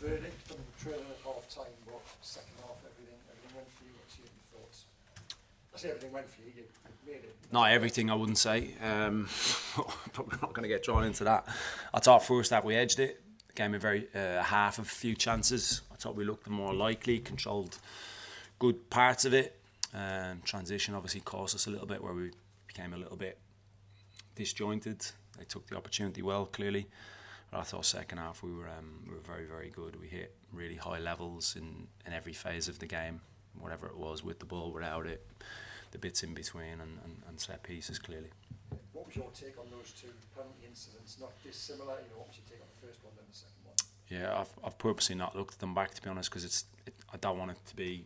verdict on trailing at half time, but second half everything went for you. What's your thoughts? I say everything went for you. You made it. Not everything, I wouldn't say. Probably not going to get drawn into that. I thought first that we edged it. Gave me half of a few chances. I thought we looked the more likely, controlled good parts of it. Transition obviously cost us a little bit, where we became a little bit disjointed. They took the opportunity well, clearly. But I thought second half we were very, very good. We hit really high levels in every phase of the game, whatever it was, with the ball, without it, the bits in between, and set pieces, clearly. What was your take on those two penalty incidents? Not dissimilar, what was your take on the first one and the second one? Yeah, I've purposely not looked at them back, to be honest, because I don't want it to be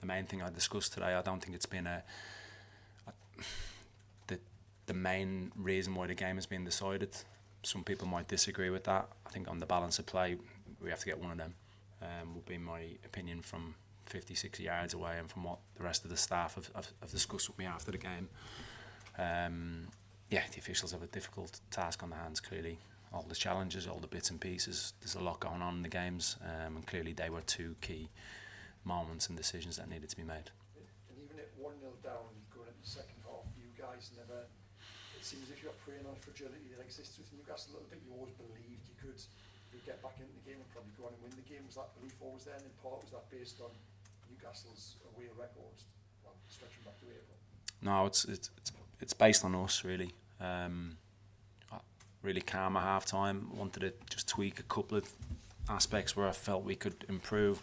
the main thing I discussed today. I don't think it's been the main reason why the game has been decided. Some people might disagree with that. I think on the balance of play, we have to get one of them. Would be my opinion from 50-60 yards away, and from what the rest of the staff have discussed with me after the game. The officials have a difficult task on their hands, clearly. All the challenges, all the bits and pieces, there's a lot going on in the games, and clearly they were two key moments and decisions that needed to be made. And even at 1-0 down, going into the second half, you guys never, it seems as if you're preying on fragility that exists with Newcastle a little bit. You always believed you could get back into the game and probably go on and win the game. Was that belief always there? And in part, was that based on Newcastle's away records, stretching back to April? No, it's based on us, really. Really calm at half time. Wanted to just tweak a couple of aspects where I felt we could improve.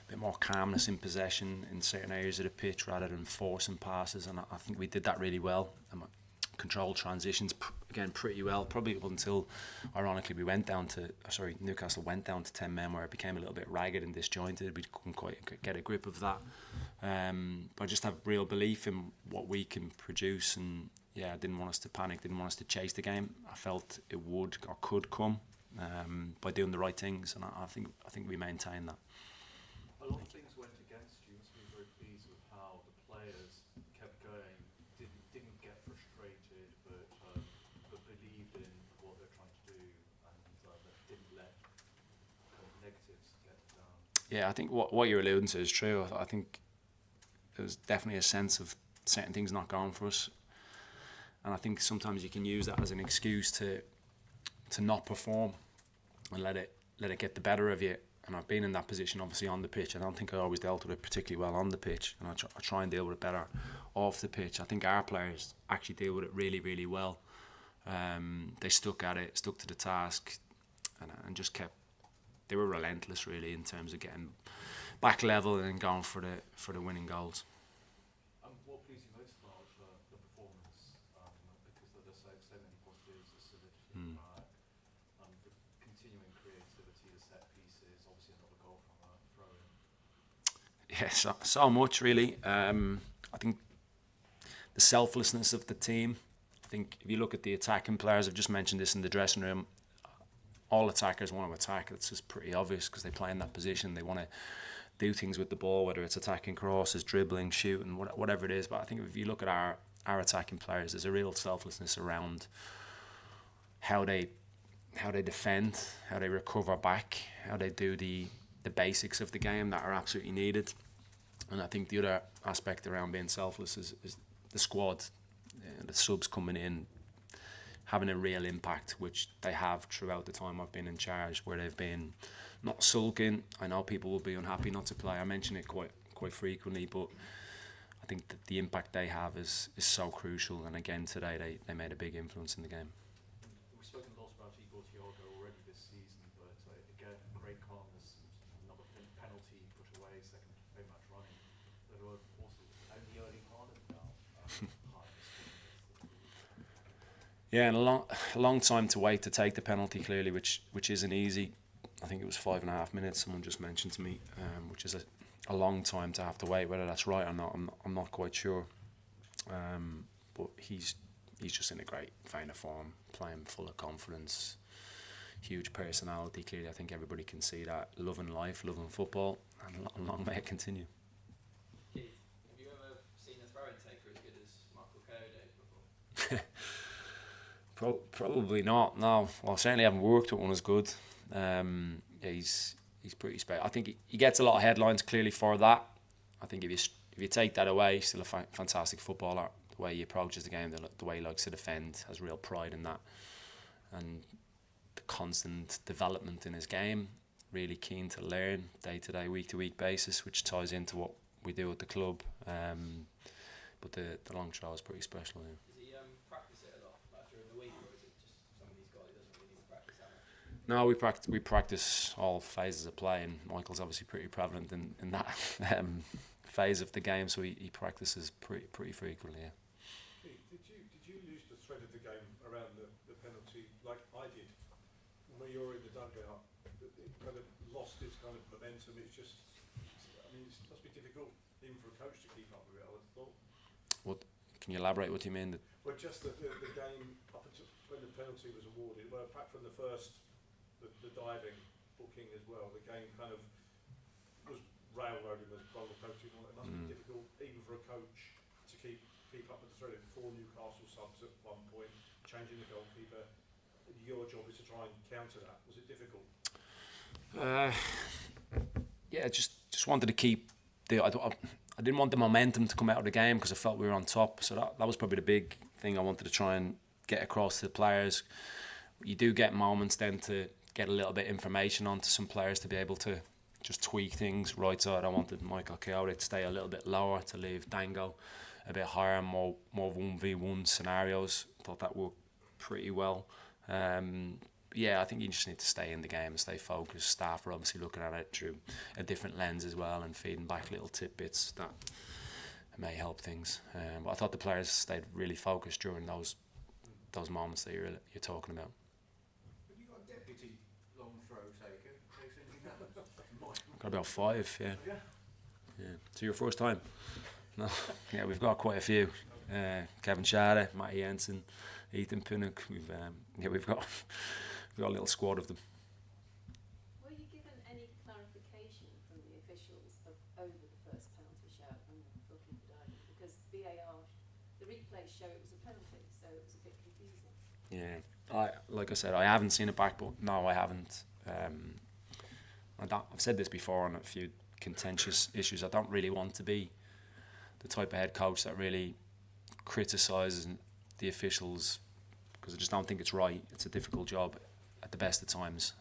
A bit more calmness in possession in certain areas of the pitch rather than forcing passes, and I think we did that really well. Controlled transitions again pretty well, probably up until, ironically, Newcastle went down to 10 men, where it became a little bit ragged and disjointed. We couldn't quite get a grip of that. But I just have real belief in what we can produce, and I didn't want us to panic, didn't want us to chase the game. I felt it would or could come by doing the right things, and I think we maintained that. A lot of things went against you. You must be very pleased with how the players kept going, didn't get frustrated, but believed in what they're trying to do, and didn't let kind of negatives get down. Yeah, I think what you're alluding to is true. I think there's definitely a sense of certain things not going for us, and I think sometimes you can use that as an excuse to not perform and let it get the better of you. And I've been in that position, obviously, on the pitch. I don't think I always dealt with it particularly well on the pitch, and I try and deal with it better off the pitch. I think our players actually deal with it really, really well. They stuck at it, stuck to the task, and just they were relentless, really, in terms of getting back level and going for the winning goals. What pleased you most about the performance? Because there's so many positives, the solidity, the continuing creativity, the set pieces, obviously another goal from a throw-in. Yeah, so much, really. I think the selflessness of the team. I think if you look at the attacking players, I've just mentioned this in the dressing room, all attackers want to attack. It's just pretty obvious because they play in that position. They want to do things with the ball, whether it's attacking crosses, dribbling, shooting, whatever it is. But I think if you look at our attacking players, there's a real selflessness around how they defend, how they recover back, how they do the basics of the game that are absolutely needed. And I think the other aspect around being selfless is the squad, the subs coming in, having a real impact, which they have throughout the time I've been in charge, where they've been not sulking. I know people will be unhappy not to play. I mention it quite frequently, but I think that the impact they have is so crucial. And again, today they made a big influence in the game. We've spoken a lot about Igor Thiago already this season, but again, great calmness, another penalty put away, second match running. But also only early Haaland now. Yeah, and a long time to wait to take the penalty, clearly, which isn't easy. I think it was 5.5 minutes, someone just mentioned to me, which is a long time to have to wait. Whether that's right or not, I'm not quite sure. But he's just in a great vein of form, playing full of confidence, huge personality. Clearly, I think everybody can see that. Loving life, loving football, and long may it continue. Keith, have you ever seen a throw-in taker as good as Michael Coyote before? Probably not, no. Well, I certainly haven't worked with one as good. Yeah, he's pretty special. I think he gets a lot of headlines clearly for that. I think if you take that away, he's still a fantastic footballer. The way he approaches the game, the way he likes to defend, has real pride in that, and the constant development in his game. Really keen to learn day to day, week to week basis, which ties into what we do at the club. But the long throw is pretty special. Yeah. Does he practice it a lot like during the week, or is it just some of these guys he doesn't really practice that much? No, we practice all phases of play, and Michael's obviously pretty prevalent in that phase of the game, so he practices pretty frequently. Yeah. Did you lose the thread of the game around the penalty like I did? When you were in the dugout, it kind of lost its kind of momentum. It's just, I mean, it must be difficult even for a coach to keep up with it, I would have thought. Can you elaborate what you mean? Well, just the game up until when the penalty was awarded, well, apart from the first, the diving booking as well, the game kind of was railroading the goal approaching. It must be difficult even for a coach to keep up with the thread. Four Newcastle subs at one point, changing the goalkeeper. Your job is to try and counter that. Was it difficult? Yeah, just wanted to keep I didn't want the momentum to come out of the game because I felt we were on top. So that was probably the big thing I wanted to try and get across to the players. You do get moments then to get a little bit of information onto some players to be able to just tweak things. Right side, I wanted Michael Coyote to stay a little bit lower, to leave Dango a bit higher, more 1v1 scenarios. Thought that worked pretty well. Yeah, I think you just need to stay in the game and stay focused. Staff are obviously looking at it through a different lens as well and feeding back little tidbits that may help things. But I thought the players stayed really focused during those moments that you're talking about. Have you got a deputy long throw taker? In case anything happens? Got about 5, yeah. Yeah. So your first time? No. Yeah, we've got quite a few. Kevin Schade, Matty Jensen, Ethan Pinnock. We've got a little squad of them. Were you given any clarification from the officials over the first penalty shout and booking for diving? Because VAR, the replays show it was a penalty, so it was a bit confusing. Yeah, like I said, I haven't seen it back, but no, I haven't. I've said this before on a few contentious issues. I don't really want to be the type of head coach that really criticises the officials, because I just don't think it's right. It's a difficult job at the best of times.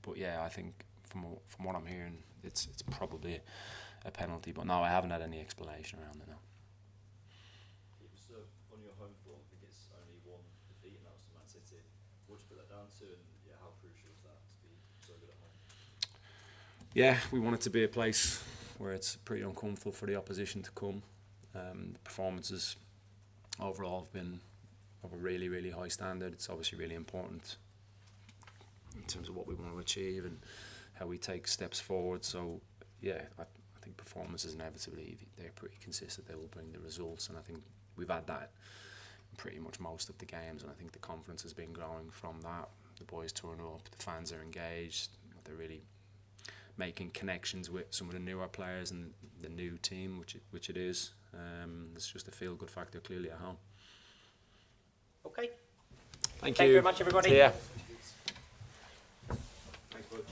But yeah, I think from what I'm hearing, it's probably a penalty. But no, I haven't had any explanation around it now. So on your home form, I think it's only one defeat, and that was to Man City. What do you put that down to, and yeah, how crucial is that to be so good at home? Yeah, we want it to be a place where it's pretty uncomfortable for the opposition to come. The performances overall have been of a really, really high standard. It's obviously really important in terms of what we want to achieve and how we take steps forward. So yeah, I think performances inevitably, they're pretty consistent. They will bring the results, and I think we've had that in pretty much most of the games, and I think the confidence has been growing from that. The boys turn up, the fans are engaged, they're really making connections with some of the newer players and the new team, which it is. It's just a feel-good factor clearly at home. Okay. Thank you very much, everybody. See ya. Thanks, bud.